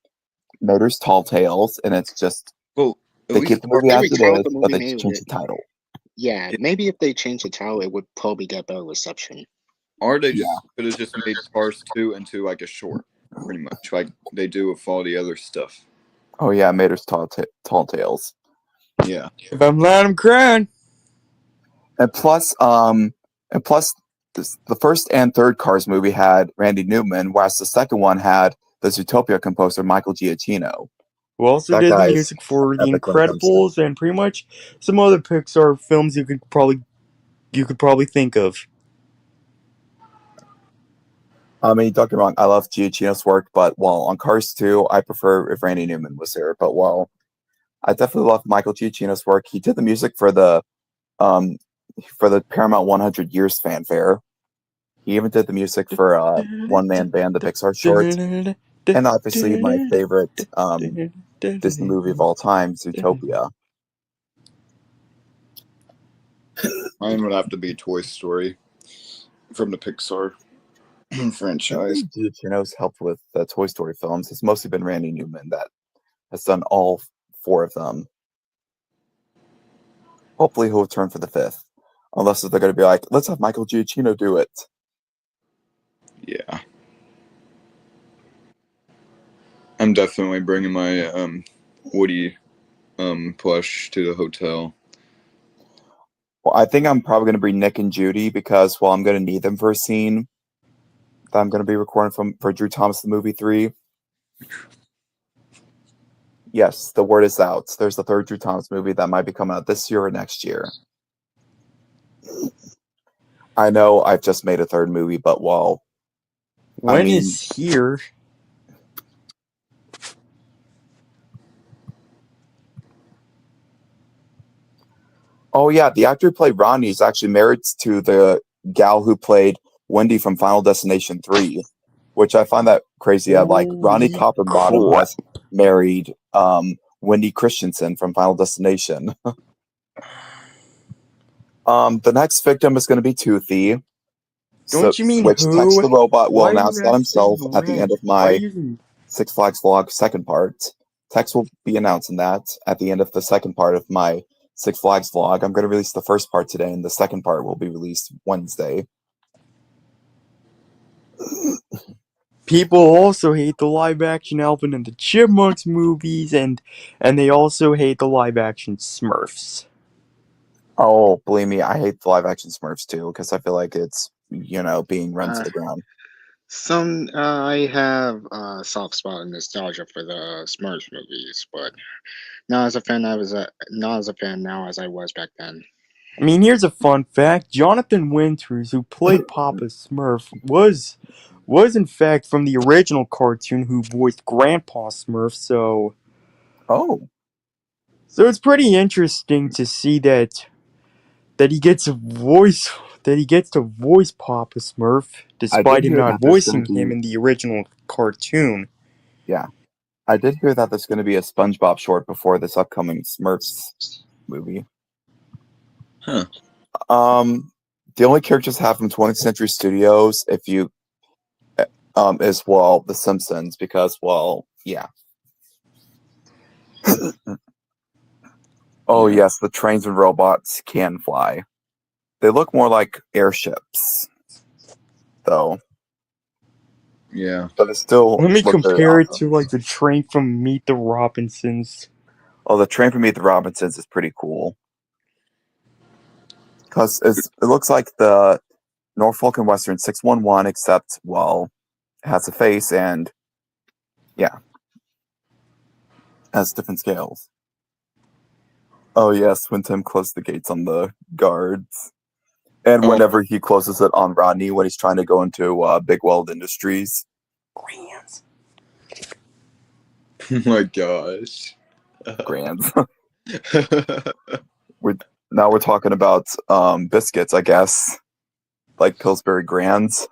Mater's Tall Tales, and it's just Well, at they least keep the movie maybe as it call it is, the but movie they just change Mater. the title. Yeah, maybe if they changed the title, it would probably get better reception. or they Yeah. could have just made Cars 2 into like a short, pretty much like they do with all the other stuff. Oh yeah, Mater's Tall Tales. Yeah. If I'm loud, I'm crying. And plus, the first and third Cars movie had Randy Newman, whereas the second one had the Zootopia composer Michael Giacchino. Who also That did the guy's music for The epic when it comes to- Incredibles and pretty much some other Pixar films you could probably think of. I mean, don't get me wrong, I love Giacchino's work, but on Cars 2, I prefer if Randy Newman was there. But I definitely love Michael Giacchino's work. He did the music for the Paramount 100 Years fanfare. He even did the music for One Man Band, the Pixar short, and obviously my favorite Disney movie of all time, Zootopia. Mine would have to be Toy Story from the Pixar franchise. Giacchino's helped with the Toy Story films. It's mostly been Randy Newman that has done all 4 of them. Hopefully he'll return for the 5th. Unless they're going to be like, let's have Michael Giacchino do it. Yeah. I'm definitely bringing my Woody plush to the hotel. Well, I think I'm probably going to bring Nick and Judy because, I'm going to need them for a scene that I'm going to be recording for Drew Thomas the Movie 3. Yes, the word is out. There's the 3rd Drew Thomas movie that might be coming out this year or next year. I know I've just made a 3rd movie, but When is here? Oh yeah, the actor who played Ronnie is actually married to the gal who played Wendy from Final Destination 3, which I find that crazy. Like Ronnie Holy Copperbottom crap. has married Wendy Christensen from Final Destination. The next victim is going to be Toothy. Don't you mean which who? Tex the Robot will Why are you announce that not himself saying at the when? end of Why are my you... Six Flags vlog second part. Tex will be announcing that at the end of the second part of my Six Flags vlog. I'm going to release the first part today, and the second part will be released Wednesday. People also hate the live-action Alvin and the Chipmunks movies, and they also hate the live-action Smurfs. Oh, believe me, I hate the live-action Smurfs too, because I feel like it's, being run to the ground. I have a soft spot in nostalgia for the Smurfs movies, but not as a fan. Not as a fan now as I was back then. I mean, here's a fun fact. Jonathan Winters, who played Papa Smurf, was in fact from the original cartoon who voiced Grandpa Smurf, so it's pretty interesting to see that he gets to voice Papa Smurf despite him hear not that there's gonna voicing him in the original cartoon. Yeah. I did hear that there's going to be a SpongeBob short before this upcoming Smurfs movie. Huh. The only characters I have from 20th Century Studios, if you is The Simpsons, because yeah. Oh Yeah. yes, the trains and robots can fly. They look more like airships, though. Yeah. But they still Let me look very compare it awesome. to like the train from Meet the Robinsons. Oh, the train from Meet the Robinsons is pretty cool. Because it looks like the Norfolk and Western 611, except, well, it has a face and, yeah, has different scales. Oh, yes, when Tim closed the gates on the guards. And Oh, whenever he closes it on Rodney when he's trying to go into Big Weld Industries. Grands. oh my gosh. Grands. Now we're talking about biscuits, I guess. Like Pillsbury Grands.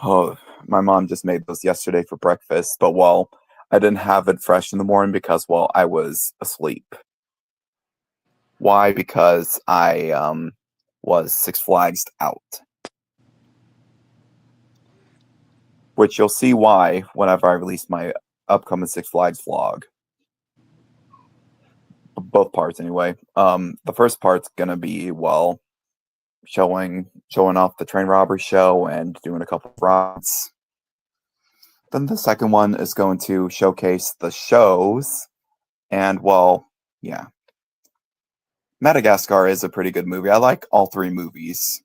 Oh, my mom just made those yesterday for breakfast, but well, I didn't have it fresh in the morning because, well, I was asleep. Why? Because I was Six Flags out. Which you'll see why whenever I release my upcoming Six Flags vlog. Both parts anyway. The first part's gonna be, well, showing off the train robbery show and doing a couple of rides. Then the second one is going to showcase the shows, and well, yeah. Madagascar is a pretty good movie. I like all three movies.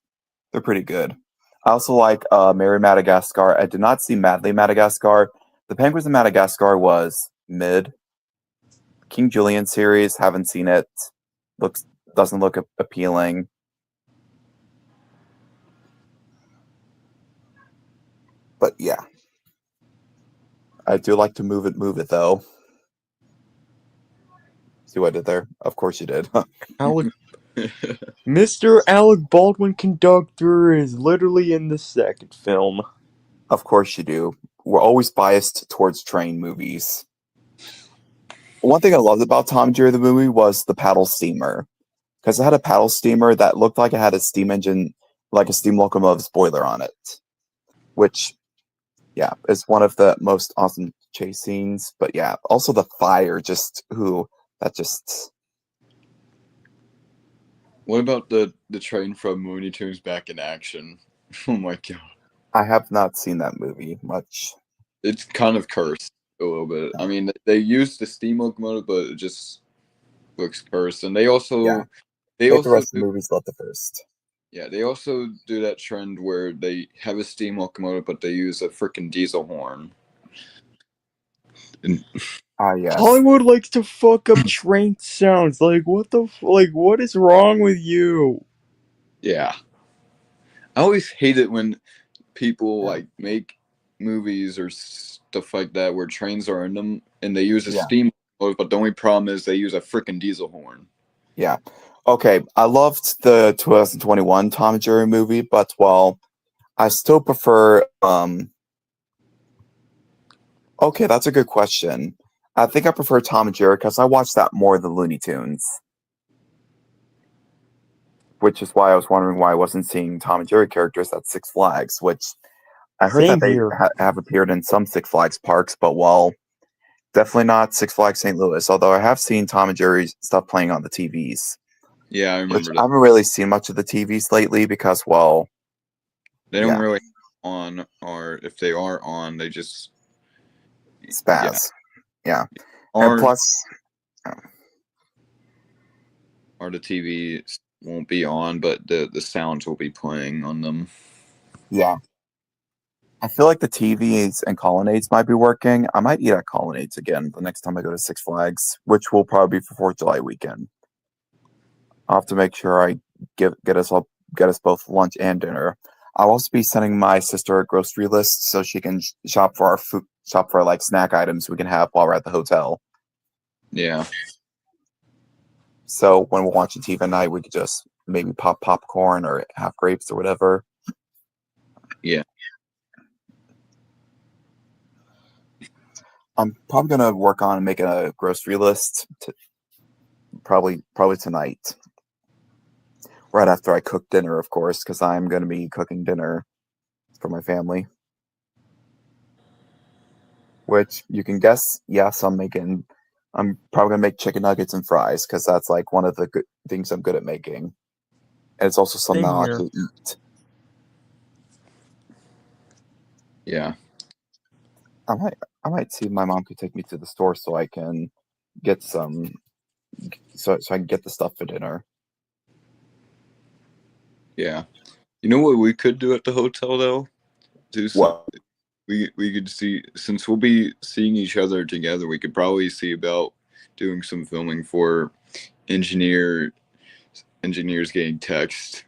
They're pretty good. I also like Mary Madagascar. I did not see Madly Madagascar. The Penguins of Madagascar was mid. King Julian series, haven't seen it. Doesn't look appealing. But yeah. I do like to move it though. See what I did there? Of course you did. Alec, Mr. Alec Baldwin conductor is literally in the second film. Of course you do. We're always biased towards train movies. One thing I loved about Tom and Jerry the movie was the paddle steamer. Because it had a paddle steamer that looked like it had a steam engine, like a steam locomotive's boiler on it. Which, yeah, is one of the most awesome chase scenes. But yeah, also the fire, that just... what about the train from Looney Tunes Back in Action? Oh my god. I have not seen that movie much. It's kind of cursed a little bit. I mean, they used the steam locomotive, but it just looks cursed. And they also Yeah. they Like the also rest of the movies, love the first. yeah, they also do that trend where they have a steam locomotive, but they use a freaking diesel horn. And Ah, yes. Hollywood likes to fuck up train sounds. Like, what is wrong with you? yeah, I always hate it when people Yeah. like make movies or stuff like that where trains are in them and they use a Yeah. steam locomotive, but the only problem is they use a freaking diesel horn. Yeah. Okay, I loved the 2021 Tom and Jerry movie, but well, I still prefer okay, that's a good question. I think I prefer Tom and Jerry because I watched that more than Looney Tunes. Which is why I was wondering why I wasn't seeing Tom and Jerry characters at Six Flags, which I heard Same that they here. have appeared in some Six Flags parks, but well, definitely not Six Flags St. Louis, although I have seen Tom and Jerry stuff playing on the TVs. Yeah, I Which remember I that. haven't really seen much of the TVs lately because, well, They don't yeah. really on, or if they are on, they just spaz. Yeah. And Or plus, or the TV won't be on, but the sounds will be playing on them. yeah. I feel like the TVs and Colonnades might be working. I might eat at Colonnades again the next time I go to Six Flags, which will probably be for 4th of July weekend. I'll have to make sure I get us both lunch and dinner. I'll also be sending my sister a grocery list so she can shop for like snack items we can have while we're at the hotel. Yeah. So when we're watching TV at night, we could just maybe pop popcorn or have grapes or whatever. Yeah. I'm probably gonna work on making a grocery list probably tonight. Right after I cook dinner, of course, because I'm gonna be cooking dinner for my family. Which you can guess, yes, I'm making I'm probably gonna make chicken nuggets and fries because that's like one of the good things I'm good at making. And it's also something Same I'll here. actually eat. Yeah. I might see if my mom could take me to the store so I can get some so I can get the stuff for dinner. Yeah. You know what we could do at the hotel though? Do some. What? We could see, since we'll be seeing each other together, we could probably see about doing some filming for engineers getting text.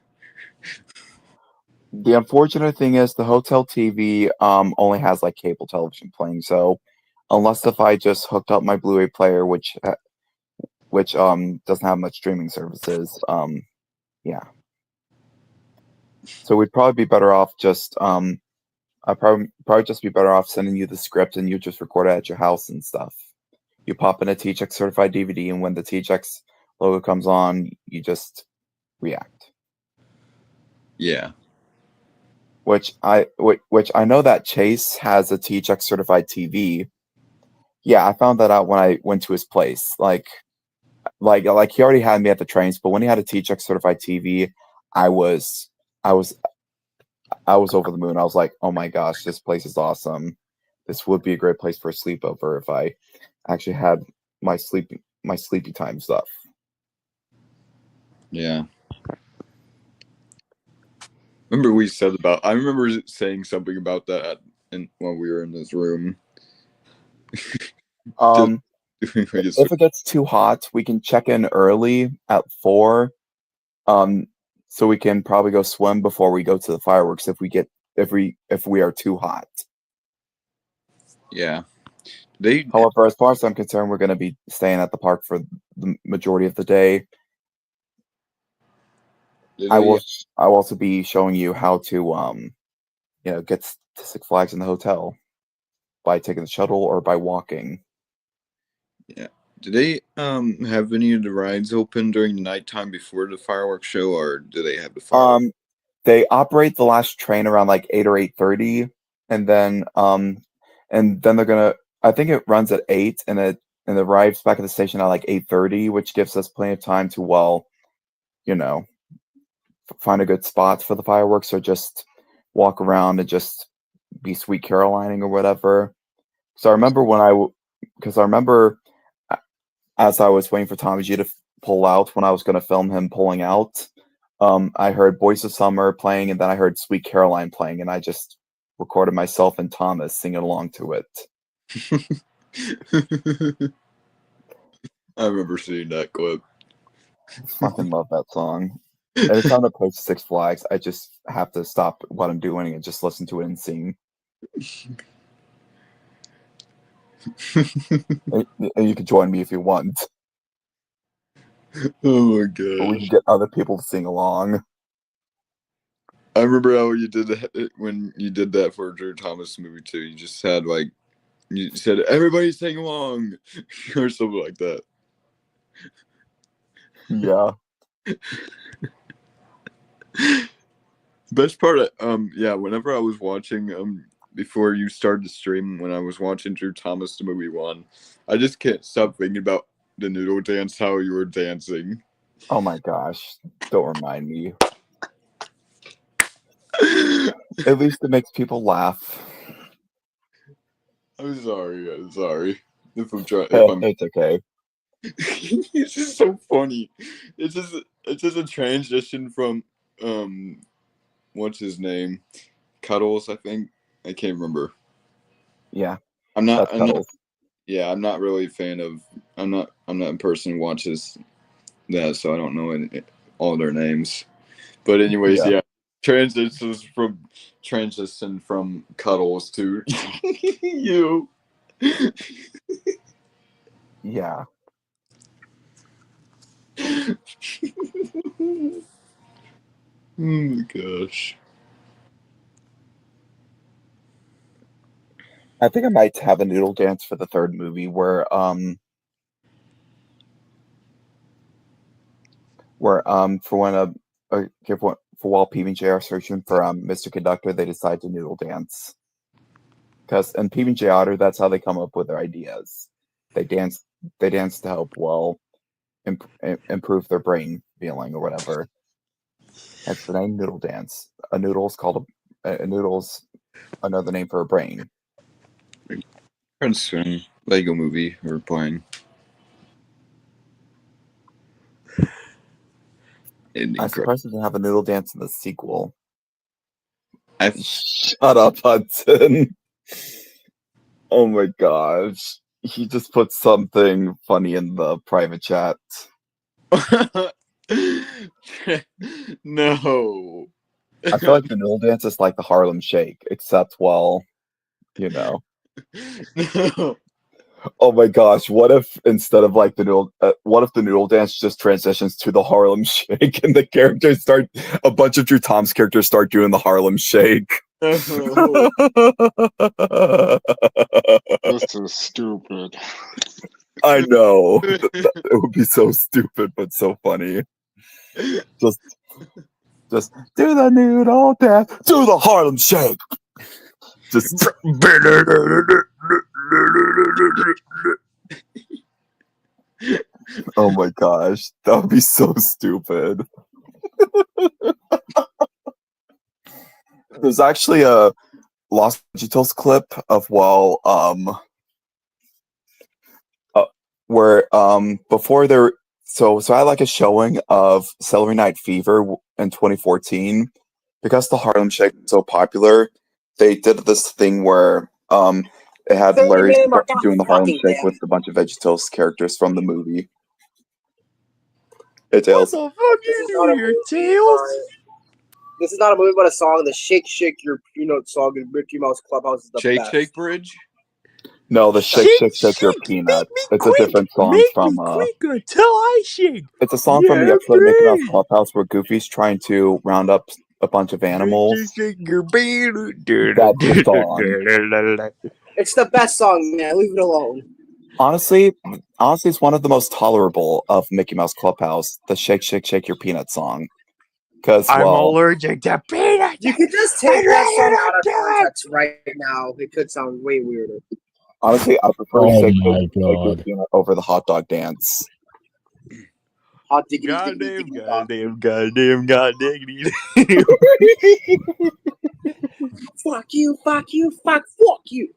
The unfortunate thing is the hotel TV only has like cable television playing, so unless if I just hooked up my Blu-ray player, which doesn't have much streaming services, yeah. So we'd probably be better off just I'd probably just be better off sending you the script and you just record it at your house and stuff. You pop in a THX certified DVD, and when the THX logo comes on, you just react. Yeah. Which I know that Chase has a THX certified TV. Yeah, I found that out when I went to his place. Like he already had me at the trains, but when he had a THX certified TV, I was over the moon. I was like, oh my gosh, this place is awesome. This would be a great place for a sleepover if I actually had my sleepy time stuff. Yeah. I remember saying something about that when we were in this room. If it gets too hot, we can check in early at 4. So we can probably go swim before we go to the fireworks if we are too hot. Yeah. However, as far as I'm concerned, we're going to be staying at the park for the majority of the day. I will also be showing you how to get to Six Flags in the hotel by taking the shuttle or by walking. Yeah. Do they have any of the rides open during the nighttime before the fireworks show, or do they have the fireworks? They operate the last train around like 8 or 8:30, and then they're gonna. I think it runs at 8, and it arrives back at the station at like 8:30, which gives us plenty of time to find a good spot for the fireworks, or just walk around and just be sweet Carolining or whatever. So I remember as I was waiting for Tommy G to pull out when I was going to film him pulling out, I heard Boys of Summer playing, and then I heard Sweet Caroline playing, and I just recorded myself and Thomas singing along to it. I remember seeing that clip. Fucking love that song. Every time I play Six Flags, I just have to stop what I'm doing and just listen to it and sing. And you can join me if you want. Oh my Or we gosh. can get other people to sing along. I remember how you did that when you did that for a Drew Thomas movie too. You just had you said everybody sing along or something like that. Yeah. Best part whenever I was watching before you started to stream, when I was watching Drew Thomas the movie 1, I just can't stop thinking about the noodle dance, how you were dancing. Oh my gosh. Don't remind me. At least it makes people laugh. I'm sorry. If I'm It's okay. It's just so funny. It's just a transition from what's his name? Cuddles, I think. I can't remember. Yeah. I'm not really a fan of I'm not a person who watches that, so I don't know all their names. But anyways, yeah. Transition from Cuddles to you. Yeah. Oh my gosh. I think I might have a noodle dance for the third movie where for while PB&J are searching for Mr. Conductor, they decide to noodle dance. Because in PB&J Otter, that's how they come up with their ideas. They dance they dance to help improve their brain feeling or whatever. That's the name noodle dance. A noodle's called a noodle's another name for a brain. Prince Lego movie we're playing. I'm surprised they didn't have a noodle dance in the sequel. I Shut up, Hudson. Oh my gosh. He just put something funny in the private chat. No. I feel like the noodle dance is like the Harlem Shake, except, well, you know. No. Oh my gosh, what if instead of like the noodle dance just transitions to the Harlem Shake and the characters a bunch of Drew Tom's characters start doing the Harlem Shake? No. This is stupid. I know. It would be so stupid, but so funny. Just do the noodle dance, do the Harlem Shake. Just oh my gosh, that would be so stupid. There's actually a Los Angeles clip of where before there so I had like a showing of Celery Night Fever in 2014 because the Harlem Shake was so popular. They did this thing where it had Larry doing the Harlem Shake with a bunch of VeggieTales characters from the movie. Hey, What Tails. the fuck you do here, Tails? This is not a movie but a song. The Shake Shake Your Peanut song in Mickey Mouse Clubhouse is the Shake best. Shake Bridge? No, the Shake Shake Your Peanut. It's a different song from quicker till I shake. it's a song from the episode of Mickey Mouse Clubhouse where Goofy's trying to round up a bunch of animals. Shake your peanut. That's the song. It's the best song, man. Leave it alone. Honestly, it's one of the most tolerable of Mickey Mouse Clubhouse, the Shake Shake Shake Your Peanut song. Because, I'm well, allergic to peanuts. You could just take that song out of context right now. It could sound way weirder. honestly, I prefer Oh Shake my Shake Shake Your God. Peanut over the hot dog dance. Hot diggity diggity Goddamn, diggity. goddamn. Fuck you, fuck you, fuck you.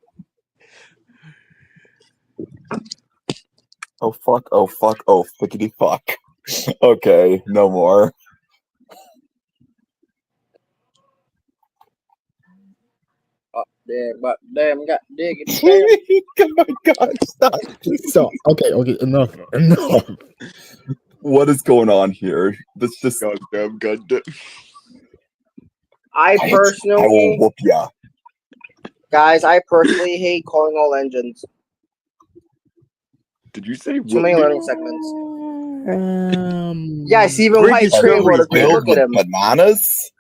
Oh fuck, oh fuck, oh fickety fuck. Okay, no more. Damn, got diggity. Oh my god, stop. So okay, enough. What is going on here? This just Goddamn. I will personally, whoop ya. guys, I personally hate calling all engines. Did you say Too many learning segments. Yeah, Stephen Ricky White Strawberry train water. filled Look at with him. bananas?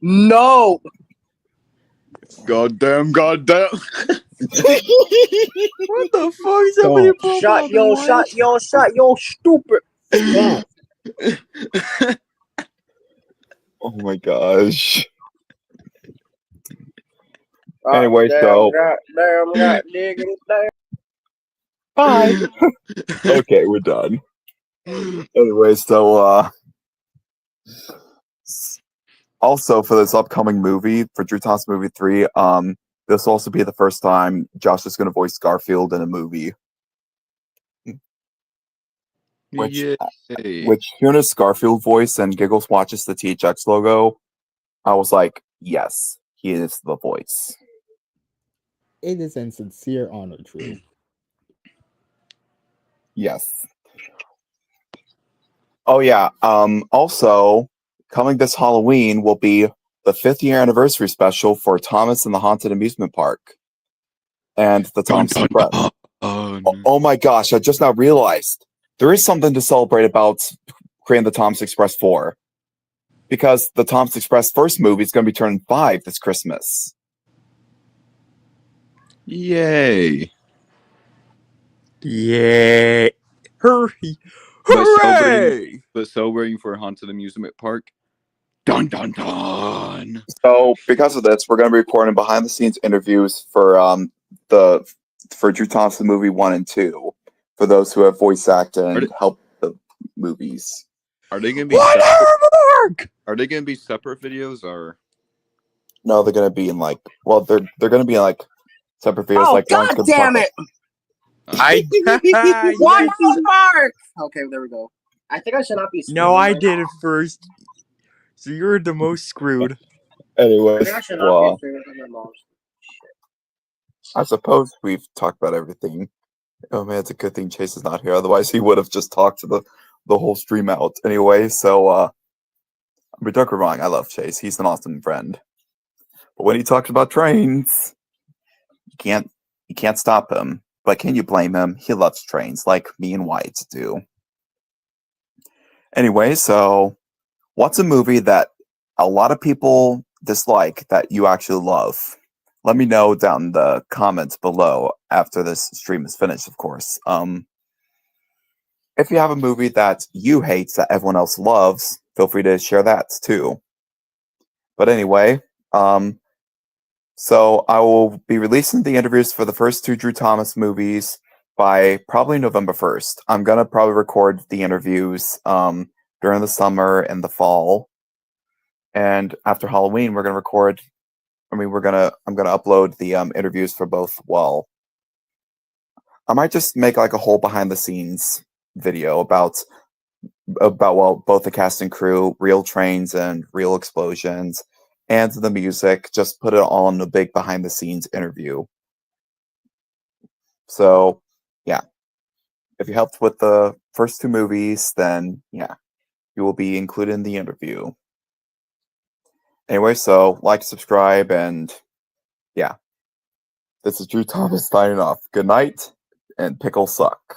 No. Goddamn. What the fuck? Somebody pull Shut yo, stupid. Stop. Oh my gosh. Anyway, so Damn, diggity, damn. bye. Okay, we're done. Anyway, so also for this upcoming movie, for Drew Tom's movie 3, this will also be the first time Josh is going to voice Garfield in a movie. Which Huna's Garfield voice and Giggles watches the THX logo, I was like, yes, he is the voice. It is in sincere honor, Drew. Yes. Oh yeah. Also, coming this Halloween will be the 5th year anniversary special for Thomas and the Haunted Amusement Park, and the Thomas Express. Oh my gosh! I just now realized there is something to celebrate about creating the Thomas Express 4, because the Thomas Express first movie is going to be turning 5 this Christmas. Yay. Yeah. Hurry. Hooray! But celebrating for Haunted Amusement Park. Dun dun dun. So, because of this, we're going to be recording behind-the-scenes interviews for the for Drew Thompson movie 1 and 2 for those who have voice acted Are and they- helped the movies. Are they gonna be What separate? Are they gonna be separate videos or? No, they're gonna be in like they're gonna be in like separate videos. Oh like one's god gonna damn talk- it! I One yes. more mark. Okay, there we go. I think I should not be. No, I screwed, did it first. So you're the most screwed. I Anyways, think I should not well, be screwed with my mom's. I suppose we've talked about everything. Oh man, it's a good thing Chase is not here. Otherwise, he would have just talked the whole stream out. Anyway, so but don't get me wrong, I love Chase. He's an awesome friend. But when he talks about trains, you can't stop him. But can you blame him? He loves trains, like me and Wyatt do. Anyway, so what's a movie that a lot of people dislike that you actually love? Let me know down in the comments below after this stream is finished, of course. If you have a movie that you hate that everyone else loves, feel free to share that too. But anyway, so I will be releasing the interviews for the first 2 Drew Thomas movies by probably November 1st. I'm gonna probably record the interviews during the summer and the fall. And after Halloween, we're gonna record. I'm gonna upload the interviews for both. Well, I might just make like a whole behind the scenes video about both the cast and crew, real trains and real explosions, and the music. Just put it all in a big behind the scenes interview. So yeah, if you helped with the first 2 movies, then yeah, you will be included in the interview. Anyway, so like, subscribe, and yeah. This is Drew Thomas signing off. Good night, and pickle suck.